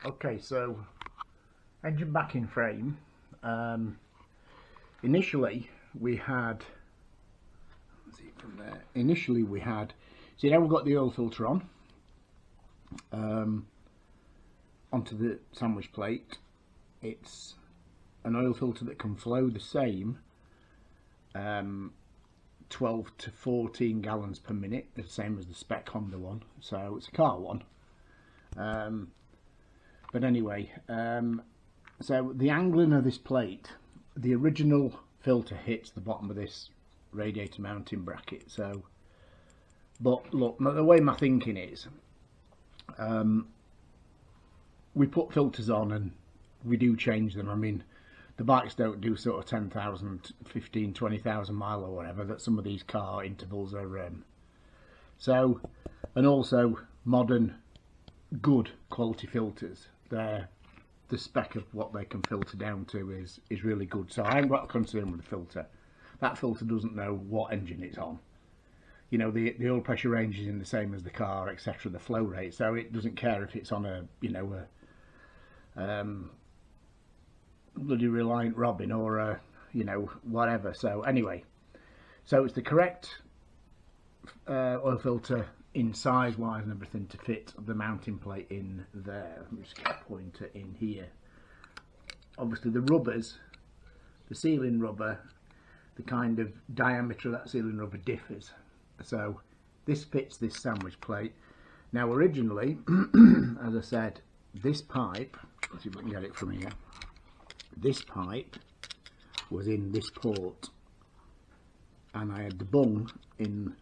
Okay, so engine backing frame. Initially we had, let's see from there. Initially we had, see now we've got the oil filter on, onto the sandwich plate. It's an oil filter that can flow the same 12 to 14 gallons per minute, the same as the spec Honda one, so it's a car one. But anyway, so the angling of this plate, the original filter hits the bottom of this radiator mounting bracket. So, but look, the way my thinking is, we put filters on and we do change them. I mean, the bikes don't do sort of 10,000, 15, 20,000 mile or whatever that some of these car intervals are. So, and also modern, good quality filters. The spec of what they can filter down to is really good. So I ain't got a concern with the filter. That filter doesn't know what engine it's on. You know, the oil pressure range is in the same as the car, etc. The flow rate, so it doesn't care if it's on a, you know, a bloody Reliant Robin or a, you know, whatever. So anyway, so it's the correct oil filter in size wise and everything to fit the mounting plate in there. Let me just get a pointer in here. Obviously the rubbers, the sealing rubber, the kind of diameter of that sealing rubber differs. So this fits this sandwich plate. Now originally, as I said, this pipe, let's see if I can get it from here, this pipe was in this port and I had the bung in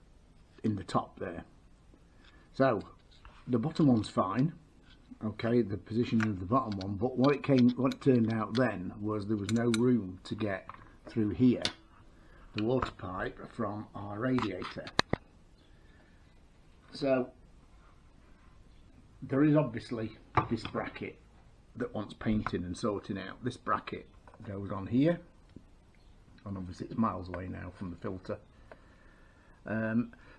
the top there. So the bottom one's fine, okay, the position of the bottom one, but what it turned out then was there was no room to get through here, the water pipe from our radiator. So there is obviously this bracket that wants painting and sorting out. This bracket goes on here, and obviously it's miles away now from the filter.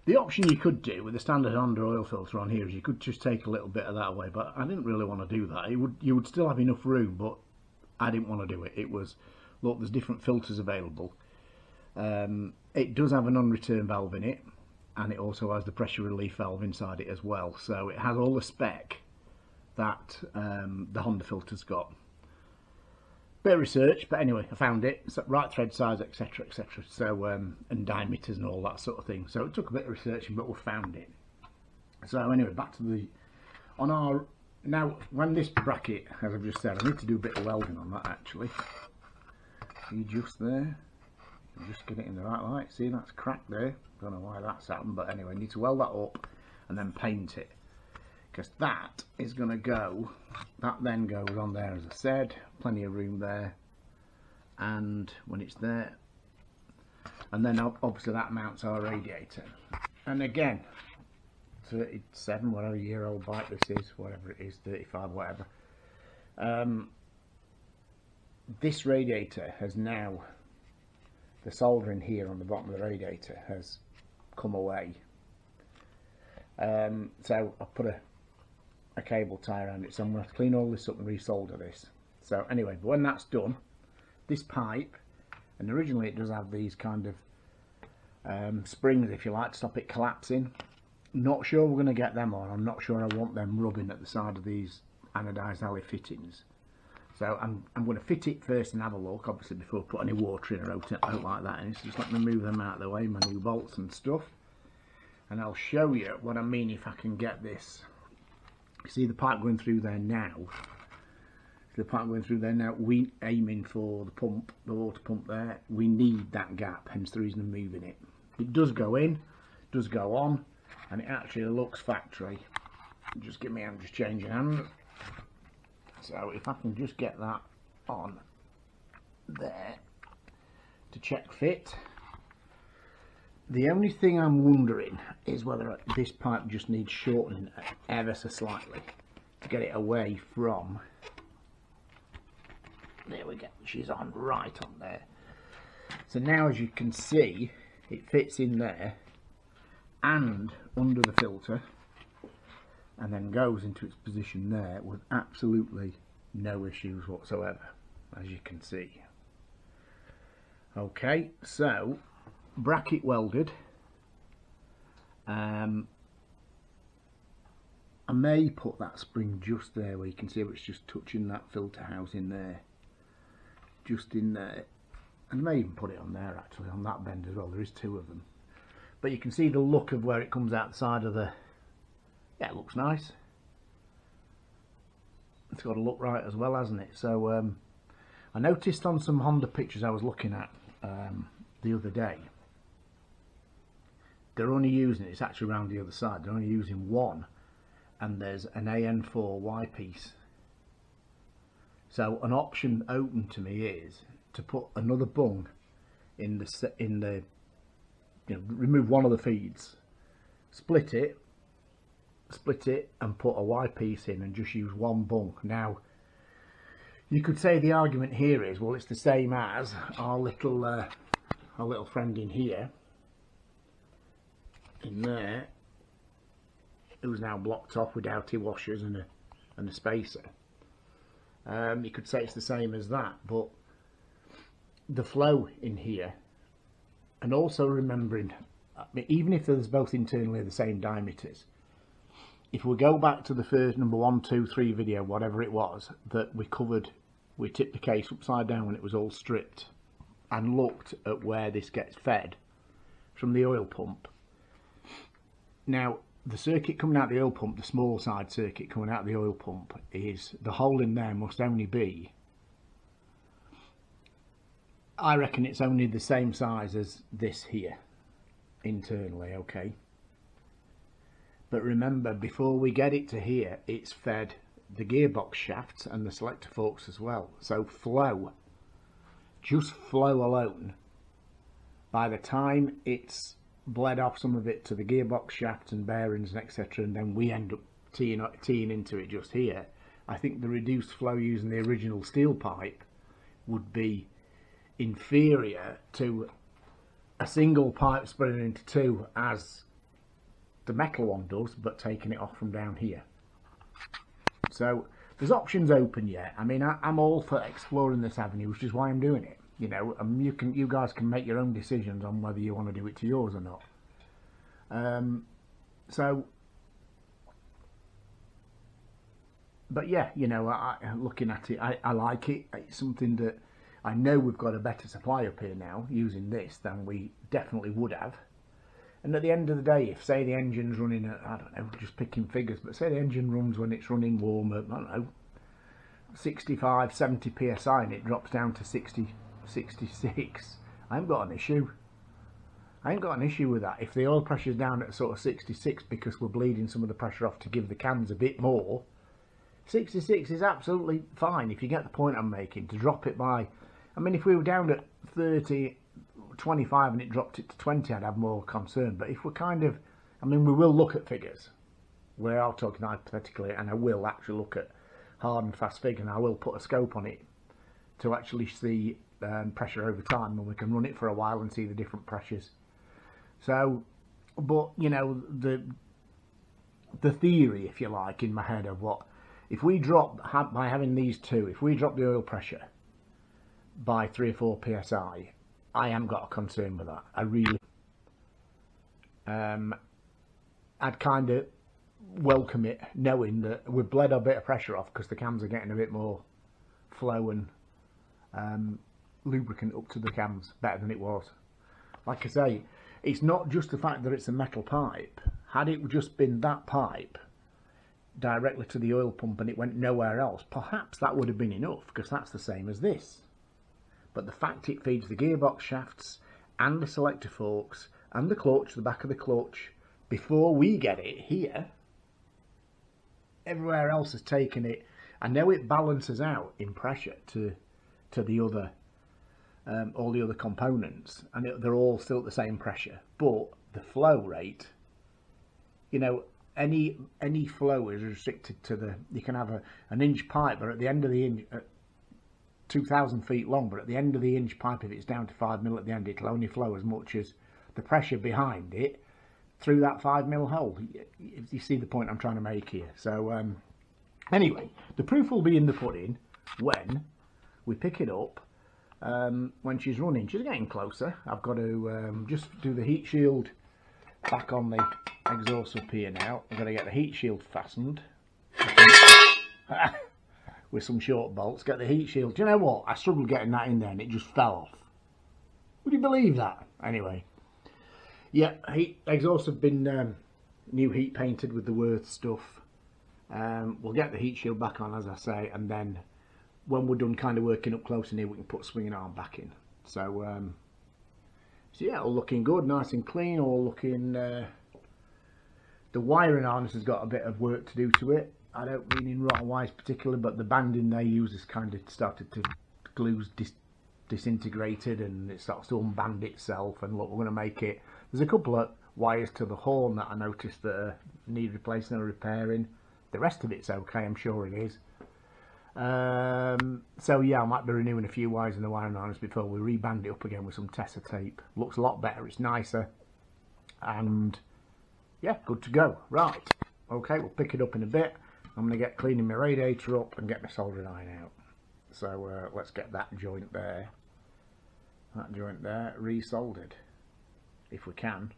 The option you could do with the standard Honda oil filter on here is you could just take a little bit of that away, but I didn't really want to do that. You would still have enough room, but I didn't want to do it. It was, look, there's different filters available. It does have an on-return valve in it, and it also has the pressure relief valve inside it as well. So it has all the spec that the Honda filter's got. Bit of research, but anyway, I found it. So right thread size, etc, etc. So and diameters and all that sort of thing. So it took a bit of researching, but we found it. So anyway, back to the now when this bracket, as I've just said, I need to do a bit of welding on that actually. See, just there, just get it in the right light. See, that's cracked there. Don't know why that's happened, but anyway, I need to weld that up and then paint it, because that is going to go, that then goes on there, as I said, plenty of room there, and when it's there, and then obviously that mounts our radiator. And again, 37 whatever year old bike this is, whatever it is, 35 whatever, this radiator has now, the soldering here on the bottom of the radiator has come away. So I've put a cable tie around it, so I'm going to have to clean all this up and resolder this. So anyway, but when that's done, this pipe, and originally it does have these kind of springs, if you like, to stop it collapsing. Not sure we're going to get them on. I'm not sure I want them rubbing at the side of these anodised alley fittings. So I'm going to fit it first and have a look, obviously, before I put any water in or out like that. And just let me move them out of the way, my new bolts and stuff. And I'll show you what I mean if I can get this. You see the pipe going through there now. The pipe going through there now. We aiming for the pump, the water pump there. We need that gap, hence the reason I'm moving it. It does go in, does go on, and it actually looks factory. Just give me hand, just changing hands. So if I can just get that on there to check fit. The only thing I'm wondering is whether this pipe just needs shortening ever so slightly to get it away from, there we go, she's on right on there. So now, as you can see, it fits in there and under the filter, and then goes into its position there with absolutely no issues whatsoever, as you can see. Okay, so bracket welded. I may put that spring just there where you can see it's just touching that filter house in there, just in there, and I may even put it on there actually, on that bend as well. There is two of them, but you can see the look of where it comes out the side of the, yeah, it looks nice. It's got to look right as well, hasn't it? So I noticed on some Honda pictures I was looking at the other day, they're only using, it's actually around the other side, they're only using one, and there's an AN4 Y piece. So an option open to me is to put another bung in the you know, remove one of the feeds, split it and put a Y piece in and just use one bung. Now you could say the argument here is, well, it's the same as our little friend in here, in there, who's now blocked off with outy washers and a spacer. You could say it's the same as that, but the flow in here, and also remembering, I mean, even if there's both internally the same diameters, if we go back to the first number 1, 2, 3 video, whatever it was, that we covered, we tipped the case upside down when it was all stripped and looked at where this gets fed from the oil pump. Now, the circuit coming out the oil pump, the small side circuit coming out the oil pump, is the hole in there must only be, I reckon it's only the same size as this here internally, okay? But remember, before we get it to here, it's fed the gearbox shafts and the selector forks as well. So flow, just flow alone, by the time it's bled off some of it to the gearbox shafts and bearings and etc., and then we end up teeing into it just here, I think the reduced flow using the original steel pipe would be inferior to a single pipe splitting into two as the metal one does, but taking it off from down here. So there's options open yet. I mean, I'm all for exploring this avenue, which is why I'm doing it. You know, you guys can make your own decisions on whether you want to do it to yours or not. But yeah, you know, looking at it, I like it. It's something that I know we've got a better supply up here now using this than we definitely would have. And at the end of the day, if say the engine's running at, I don't know, just picking figures, but say the engine runs when it's running warm at, I don't know, 65, 70 psi, and it drops down to 60, 66, I ain't got an issue. I ain't got an issue with that. If the oil pressure's down at sort of 66 because we're bleeding some of the pressure off to give the cans a bit more, 66 is absolutely fine, if you get the point I'm making. To drop it by, I mean, if we were down at 30, 25 and it dropped it to 20, I'd have more concern. But if we're kind of, I mean, we will look at figures. We are talking hypothetically, and I will actually look at hard and fast figure, and I will put a scope on it to actually see pressure over time, and we can run it for a while and see the different pressures. So, but you know, the theory, if you like, in my head of what, if we drop, by having these two, if we drop the oil pressure by 3 or 4 psi, I haven't got a concern with that. I really, I'd kind of welcome it, knowing that we've bled a bit of pressure off because the cams are getting a bit more flow and lubricant up to the cams better than it was. Like I say, it's not just the fact that it's a metal pipe. Had it just been that pipe directly to the oil pump and it went nowhere else, perhaps that would have been enough, because that's the same as this. But the fact it feeds the gearbox shafts and the selector forks and the clutch, the back of the clutch, before we get it here, everywhere else has taken it. I know it balances out in pressure to the other, all the other components, and they're all still at the same pressure, but the flow rate, you know, any flow is restricted to the, you can have an inch pipe, but at the end of the inch, 2,000 feet long, but at the end of the inch pipe, if it's down to 5 mil at the end, it'll only flow as much as the pressure behind it through that 5mm hole. You see the point I'm trying to make here. So anyway, the proof will be in the pudding when we pick it up. When she's running, she's getting closer. I've got to just do the heat shield back on the exhaust up here now. I've got to get the heat shield fastened with some short bolts. Get the heat shield. Do you know what? I struggled getting that in there and it just fell off. Would you believe that? Anyway, yeah, exhausts have been new heat painted with the Worth stuff. We'll get the heat shield back on, as I say, and then when we're done kind of working up close in here, we can put swinging arm back in. So, so yeah, all looking good, nice and clean, all looking... the wiring harness has got a bit of work to do to it. I don't mean in wrong wires particularly, but the banding they use has kind of started to glue's disintegrated and it starts to unband itself. And look, we're going to make it... There's a couple of wires to the horn that I noticed that need replacing or repairing. The rest of it's okay, I'm sure it is. So yeah, I might be renewing a few wires in the wiring harness before we reband it up again with some Tessa tape. Looks a lot better, it's nicer, and yeah, good to go. Right, okay, we'll pick it up in a bit. I'm going to get cleaning my radiator up and get my soldering iron out. So let's get that joint there resoldered, if we can.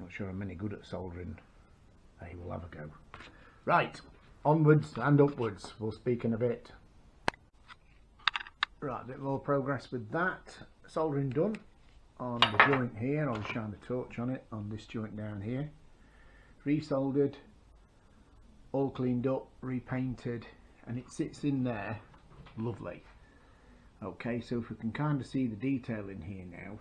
Not sure I'm any good at soldering. Hey, we'll have a go. Right, onwards and upwards. We'll speak in a bit. Right, a bit more progress with that. Soldering done on the joint here. I'll just shine the torch on it, on this joint down here. Resoldered, all cleaned up, repainted, and it sits in there lovely. Okay, so if we can kind of see the detail in here now,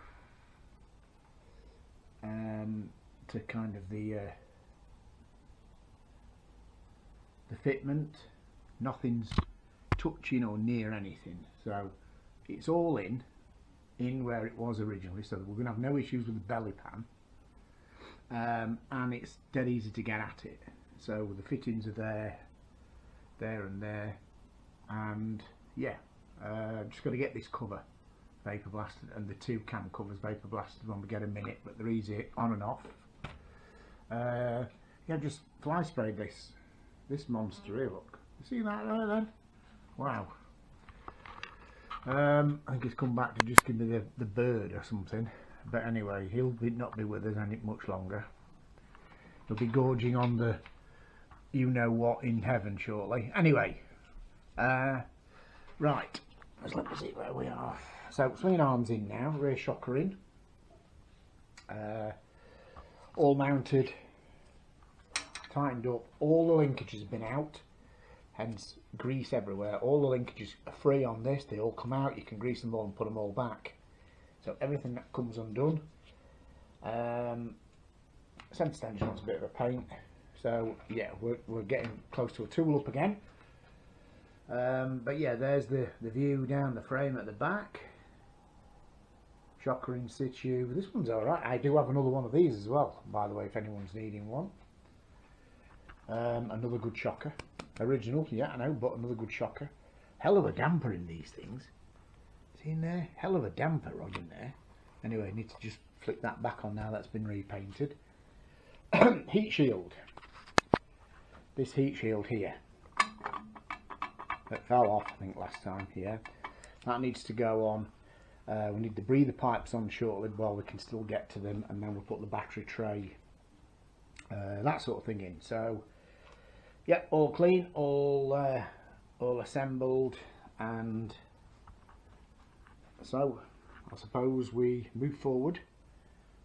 to kind of the fitment, nothing's touching or near anything, so it's all in where it was originally, so we're going to have no issues with the belly pan, and it's dead easy to get at it. So the fittings are there and there, and yeah, just got to get this cover vapor blasted and the two cam covers vapor blasted when we get a minute, but they're easy on and off. Yeah, just fly sprayed this monster here, look. You see that there then? Wow. I think he's come back to just give me the bird or something. But anyway, he'll not be with us any much longer. He'll be gorging on the you-know-what in heaven shortly. Anyway, right. Let me see where we are. So, swinging arms in now, rear shocker in. All mounted. Tightened up, all the linkages have been out, hence grease everywhere. All the linkages are free on this, they all come out, you can grease them all and put them all back. So everything that comes undone. Centre stanchion wants a bit of a paint, so yeah, we're getting close to a tool up again. But yeah, there's the view down the frame at the back. Shocker in situ. This one's alright. I do have another one of these as well, by the way, if anyone's needing one. Another good shocker. Original, yeah, I know, but another good shocker. Hell of a damper in these things. See in there? Hell of a damper rod in there. Anyway, I need to just flick that back on now that's been repainted. Heat shield. This heat shield here. That fell off, I think, last time, yeah. That needs to go on. We need the breather pipes on shortly while we can still get to them, and then we'll put the battery tray, that sort of thing in. So, yeah, all clean, all assembled, and so I suppose we move forward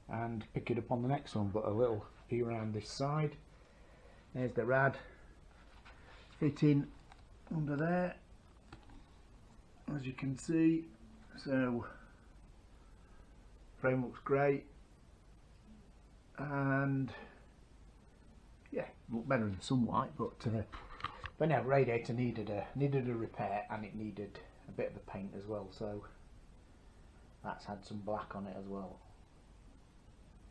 and pick it up on the next one. But a little view around this side. There's the rad fitting under there, as you can see. So frame looks great, and yeah, look better in sunlight, but no, radiator needed a repair, and it needed a bit of a paint as well, so that's had some black on it as well.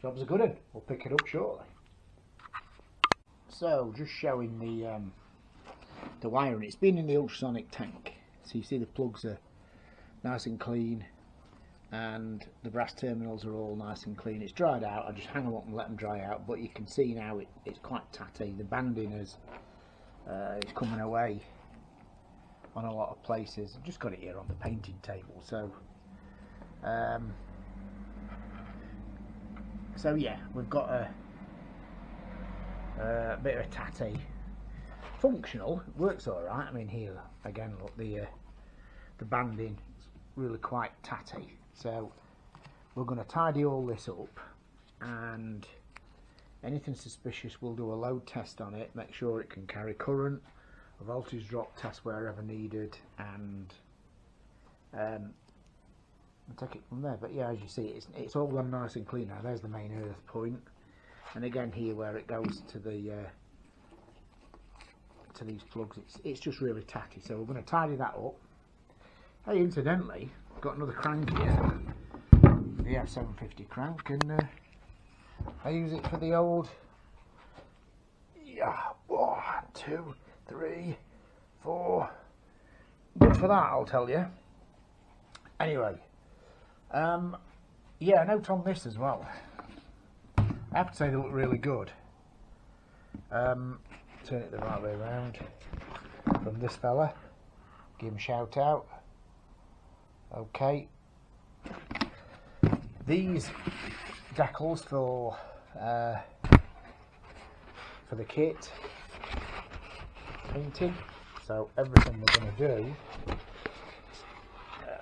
Job's a good one. We'll pick it up shortly. So just showing the wiring. It's been in the ultrasonic tank, so you see the plugs are nice and clean. and the brass terminals are all nice and clean. It's dried out. I just hang them up and let them dry out, but you can see now it's quite tatty. The banding is coming away on a lot of places. I've just got it here on the painting table, so yeah, we've got a bit of a tatty. Functional, it works all right. I mean, here again, look, the banding is really quite tatty. So we're going to tidy all this up, and anything suspicious, we'll do a load test on it, make sure it can carry current, a voltage drop test wherever needed, and take it from there. But yeah, as you see, it's all done nice and clean now. There's the main earth point, and again here where it goes to the to these plugs, it's just really tatty. So we're going to tidy that up. Hey, incidentally, I've got another crank here, VF750 crank, and I use it for the old, yeah, 1, 2, 3, 4, good for that, I'll tell you. Anyway, yeah, a note on this as well. I have to say they look really good. Turn it the right way around. From this fella, give him a shout out. Okay, these decals for the kit painting. So everything we're going to do,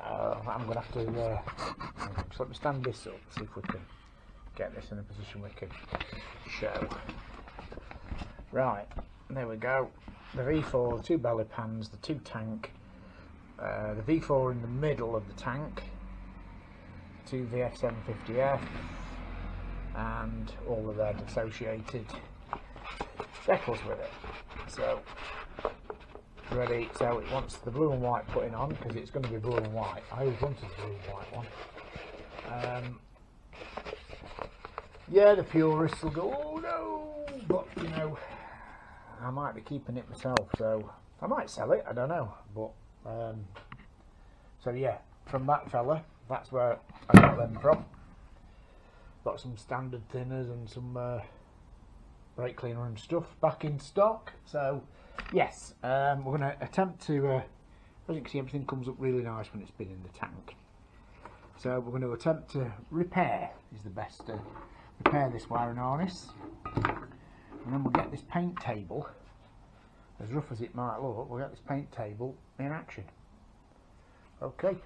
I'm going to have to just let me stand this up, see if we can get this in a position we can show. Right, there we go. The V4, the 2 belly pans, the 2 tank, the V4 in the middle of the tank, 2 VF750F, and all of their associated decals with it. So ready. So it wants the blue and white putting on, because it's going to be blue and white. I always wanted the blue and white one. Yeah, the purists will go, oh no, but you know, I might be keeping it myself, so I might sell it, I don't know. But so yeah, from that fella, that's where I got them from. Got some standard thinners and some brake cleaner and stuff back in stock. So yes, we're going to attempt to, as you can see, everything comes up really nice when it's been in the tank. So we're going to attempt to repair, is the best, repair this wiring harness, and then we'll get this paint table, as rough as it might look, we'll get this paint table in action. Okay.